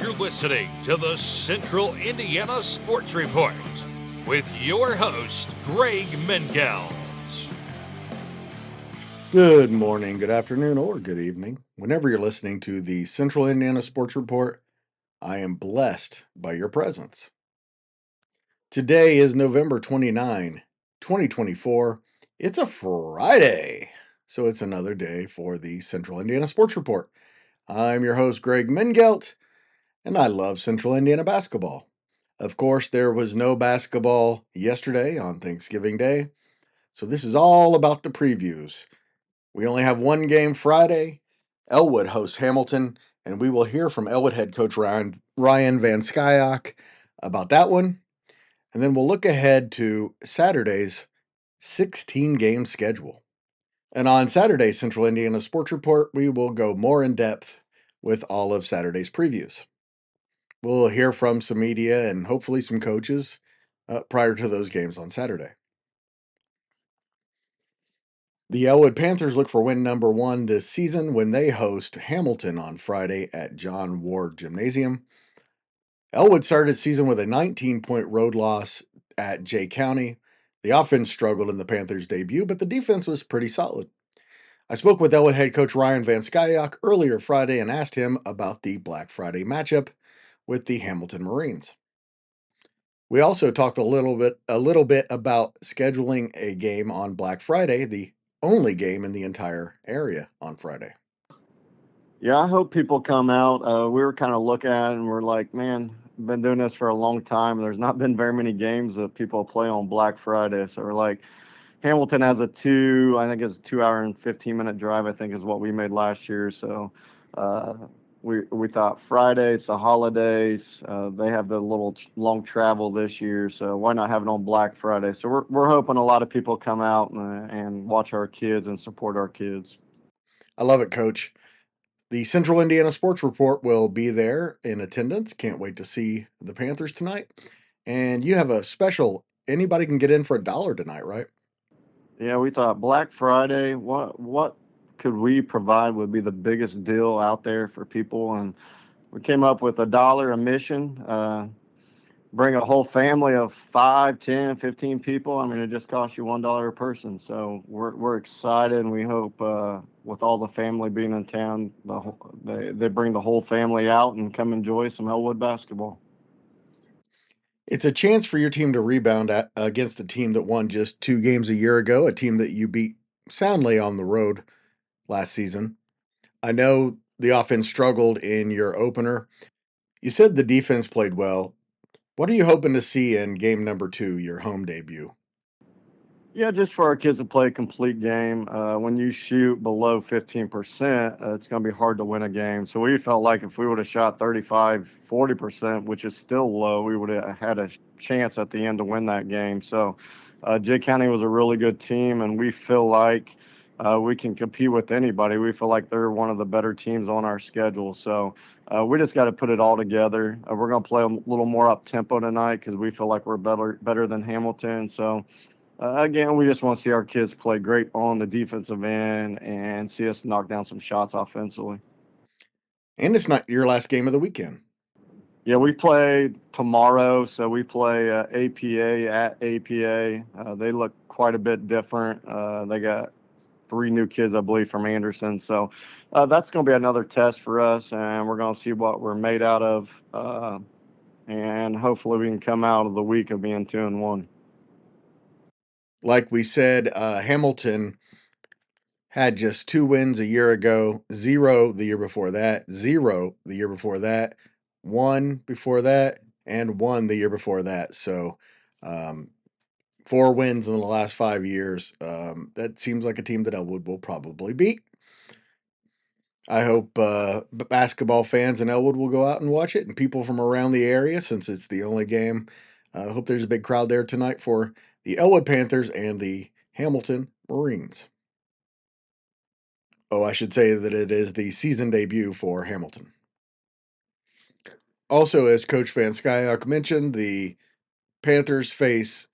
You're listening to the Central Indiana Sports Report with your host, Greg Mengelt. Good morning, good afternoon, or good evening. Whenever you're listening to the Central Indiana Sports Report, I am blessed by your presence. Today is November 29, 2024. It's a Friday, so it's another day for the Central Indiana Sports Report. I'm your host, Greg Mengelt, and I love Central Indiana basketball. Of course, there was no basketball yesterday on Thanksgiving Day, so this is all about the previews. We only have one game Friday. Elwood hosts Hamilton, and we will hear from Elwood head coach Ryan Vanskyock about that one. And then we'll look ahead to Saturday's 16-game schedule. And on Saturday's Central Indiana Sports Report, we will go more in depth with all of Saturday's previews. We'll hear from some media and hopefully some coaches prior to those games on Saturday. The Elwood Panthers look for win number 1 this season when they host Hamilton on Friday at John Ward Gymnasium. Elwood started the season with a 19-point road loss at Jay County. The offense struggled in the Panthers' debut, but the defense was pretty solid. I spoke with Elwood head coach Ryan Vanskyock earlier Friday and asked him about the Black Friday matchup with the Hamilton Marines. We also talked a little bit about scheduling a game on Black Friday, the only game in the entire area on Friday. Yeah, I hope people come out. We were kind of looking at it and we're like, man, been doing this for a long time. There's not been very many games that people play on Black Friday. So we're like, Hamilton has I think it's a 2-hour and 15-minute drive, I think is what we made last year. So we thought Friday, it's the holidays. They have the little long travel this year. So why not have it on Black Friday? So we're hoping a lot of people come out and watch our kids and support our kids. I love it, Coach. The Central Indiana Sports Report will be there in attendance. Can't wait to see the Panthers tonight. And you have a special, anybody can get in for $1 tonight, right? Yeah, we thought Black Friday, what could we provide would be the biggest deal out there for people, and we came up with $1 admission. Bring a whole family of 5, 10, 15 people. I mean, it just costs you $1 a person. So we're excited, and we hope with all the family being in town, they bring the whole family out and come enjoy some Elwood basketball. It's a chance for your team to rebound against a team that won just 2 games a year ago, a team that you beat soundly on the road last season. I know the offense struggled in your opener. You said the defense played well. What are you hoping to see in game number 2, your home debut? Yeah, just for our kids to play a complete game. When you shoot below 15%, it's going to be hard to win a game. So we felt like if we would have shot 35, 40%, which is still low, we would have had a chance at the end to win that game. So Jay County was a really good team, and we feel like we can compete with anybody. We feel like they're one of the better teams on our schedule. So we just got to put it all together. We're going to play a little more up-tempo tonight because we feel like we're better than Hamilton. So again, we just want to see our kids play great on the defensive end and see us knock down some shots offensively. And it's not your last game of the weekend. Yeah, we play tomorrow, so we play APA at APA. They look quite a bit different. They got 3 new kids, I believe, from Anderson. So that's going to be another test for us, and we're going to see what we're made out of. And hopefully we can come out of the week of being 2-1. Like we said, Hamilton had just 2 wins a year ago, 0 the year before that, 0 the year before that, 1 before that, and 1 the year before that. So 4 wins in the last 5 years. That seems like a team that Elwood will probably beat. I hope basketball fans in Elwood will go out and watch it, and people from around the area, since it's the only game. I hope there's a big crowd there tonight for the Elwood Panthers and the Hamilton Marines. Oh, I should say that it is the season debut for Hamilton. Also, as Coach Vanskyock mentioned, the Panthers face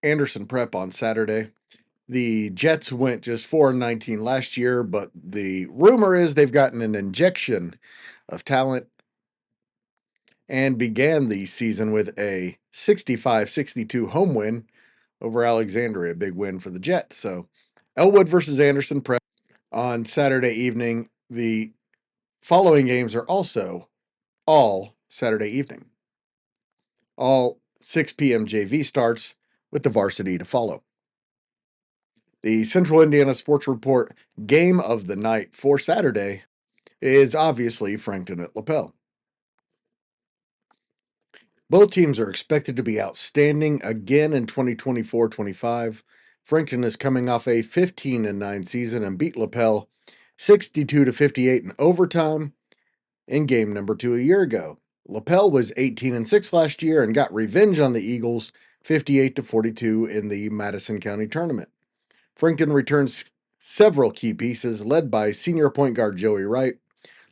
Anderson Prep on Saturday. The Jets went just 4-19 last year, but the rumor is they've gotten an injection of talent and began the season with a 65-62 home win over Alexandria, a big win for the Jets. So Elwood versus Anderson Prep on Saturday evening. The following games are also all Saturday evening. All 6 p.m. JV starts with the varsity to follow. The Central Indiana Sports Report game of the night for Saturday is obviously Frankton at LaPel. Both teams are expected to be outstanding again in 2024-25. Frankton is coming off a 15-9 season and beat LaPel 62-58 in overtime in game number 2 a year ago. LaPel was 18-6 last year and got revenge on the Eagles 58-42 in the Madison County tournament. Frankton returns several key pieces led by senior point guard Joey Wright.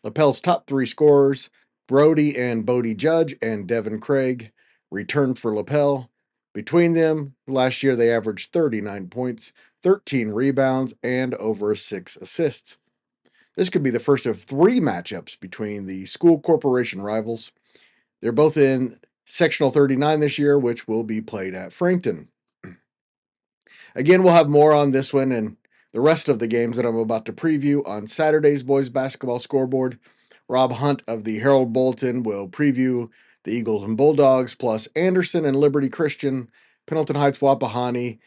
LaPel's top 3 scorers, Brody and Bodie Judge and Devin Craig, returned for LaPel. Between them, last year they averaged 39 points, 13 rebounds, and over 6 assists. This could be the first of 3 matchups between the school corporation rivals. They're both in Sectional 39 this year, which will be played at Frankton. Again, we'll have more on this one and the rest of the games that I'm about to preview on Saturday's boys basketball scoreboard. Rob Hunt of the Herald Bulletin will preview the Eagles and Bulldogs, plus Anderson and Liberty Christian, Pendleton Heights, Wapahani,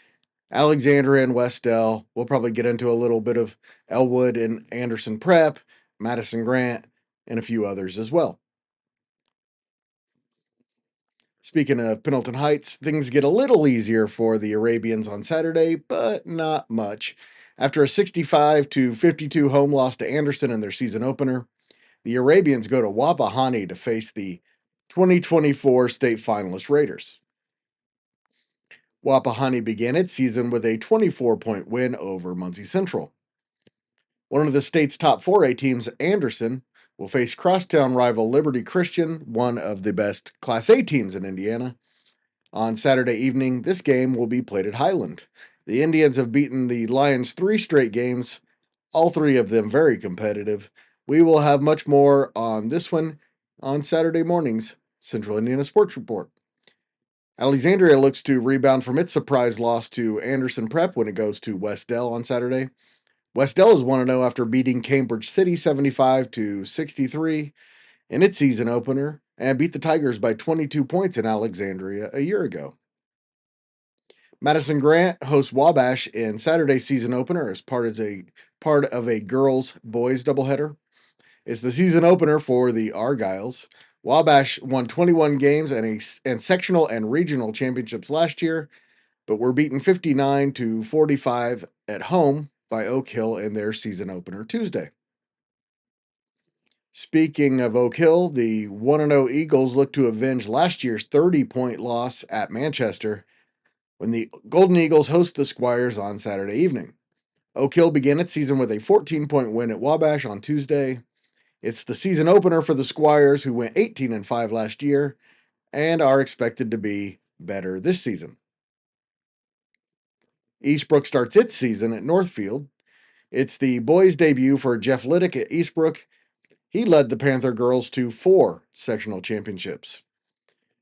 Alexandria and Westell. We'll probably get into a little bit of Elwood and Anderson Prep, Madison Grant, and a few others as well. Speaking of Pendleton Heights, things get a little easier for the Arabians on Saturday, but not much. After a 65-52 home loss to Anderson in their season opener, the Arabians go to Wapahani to face the 2024 state finalist Raiders. Wapahani began its season with a 24-point win over Muncie Central. One of the state's top 4A teams, Anderson, will face crosstown rival Liberty Christian, one of the best Class A teams in Indiana. On Saturday evening, this game will be played at Highland. The Indians have beaten the Lions 3 straight games, all 3 of them very competitive. We will have much more on this one on Saturday morning's Central Indiana Sports Report. Alexandria looks to rebound from its surprise loss to Anderson Prep when it goes to Westell on Saturday. Westell is 1-0 after beating Cambridge City 75-63 in its season opener and beat the Tigers by 22 points in Alexandria a year ago. Madison Grant hosts Wabash in Saturday's season opener as part of a girls-boys doubleheader. It's the season opener for the Argyles. Wabash won 21 games and sectional and regional championships last year, but were beaten 59-45 at home by Oak Hill in their season opener Tuesday. Speaking of Oak Hill, the 1-0 Eagles look to avenge last year's 30-point loss at Manchester when the Golden Eagles host the Squires on Saturday evening. Oak Hill began its season with a 14-point win at Wabash on Tuesday. It's the season opener for the Squires, who went 18-5 last year and are expected to be better this season. Eastbrook starts its season at Northfield. It's the boys' debut for Jeff Liddick at Eastbrook. He led the Panther girls to 4 sectional championships.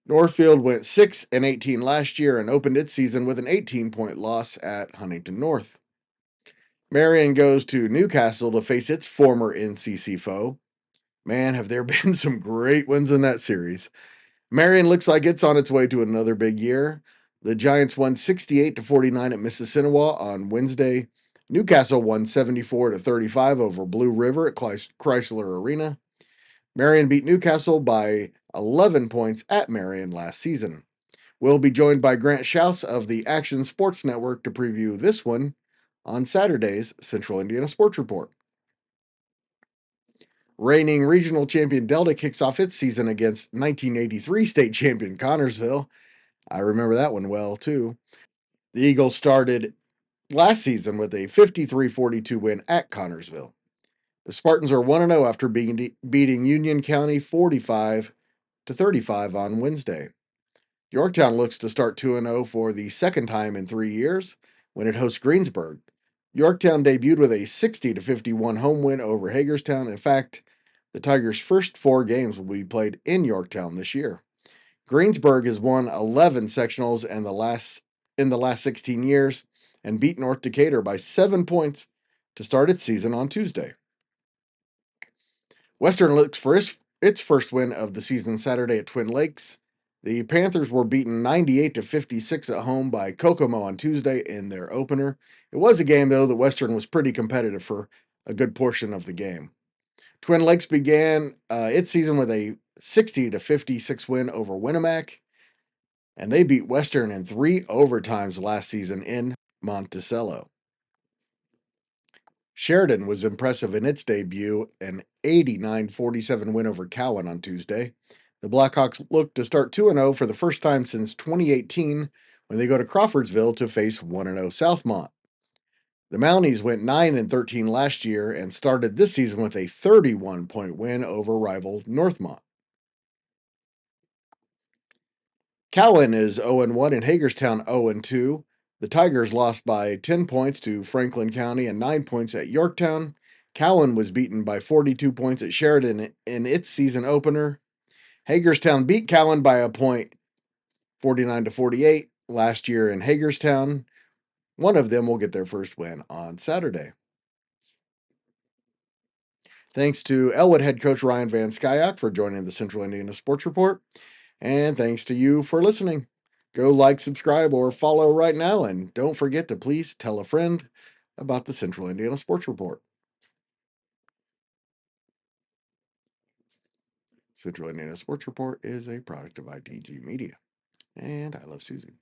Northfield went 6-18 last year and opened its season with an 18-point loss at Huntington North. Marion goes to Newcastle to face its former NCC foe. Man, have there been some great wins in that series. Marion looks like it's on its way to another big year. The Giants won 68-49 at Mississinawa on Wednesday. Newcastle won 74-35 over Blue River at Chrysler Arena. Marion beat Newcastle by 11 points at Marion last season. We'll be joined by Grant Schaus of the Action Sports Network to preview this one on Saturday's Central Indiana Sports Report. Reigning regional champion Delta kicks off its season against 1983 state champion Connorsville. I remember that one well, too. The Eagles started last season with a 53-42 win at Connorsville. The Spartans are 1-0 after beating Union County 45-35 on Wednesday. Yorktown looks to start 2-0 for the second time in 3 years when it hosts Greensburg. Yorktown debuted with a 60-51 home win over Hagerstown. In fact, The Tigers' first 4 games will be played in Yorktown this year. Greensburg has won 11 sectionals in the last 16 years and beat North Decatur by 7 points to start its season on Tuesday. Western looks for its first win of the season Saturday at Twin Lakes. The Panthers were beaten 98-56 at home by Kokomo on Tuesday in their opener. It was a game, though, that Western was pretty competitive for a good portion of the game. Twin Lakes began its season with a 60-56 win over Winnemac, and they beat Western in 3 overtimes last season in Monticello. Sheridan was impressive in its debut, an 89-47 win over Cowan on Tuesday. The Blackhawks look to start 2-0 for the first time since 2018 when they go to Crawfordsville to face 1-0 Southmont. The Mounties went 9-13 last year and started this season with a 31-point win over rival Northmont. Cowan is 0-1 and Hagerstown 0-2. The Tigers lost by 10 points to Franklin County and 9 points at Yorktown. Cowan was beaten by 42 points at Sheridan in its season opener. Hagerstown beat Cowan by a point, 49-48, last year in Hagerstown. One of them will get their first win on Saturday. Thanks to Elwood head coach Ryan Vanskyock for joining the Central Indiana Sports Report. And thanks to you for listening. Go like, subscribe, or follow right now. And don't forget to please tell a friend about the Central Indiana Sports Report. Central Indiana Sports Report is a product of ITG Media. And I love Susie.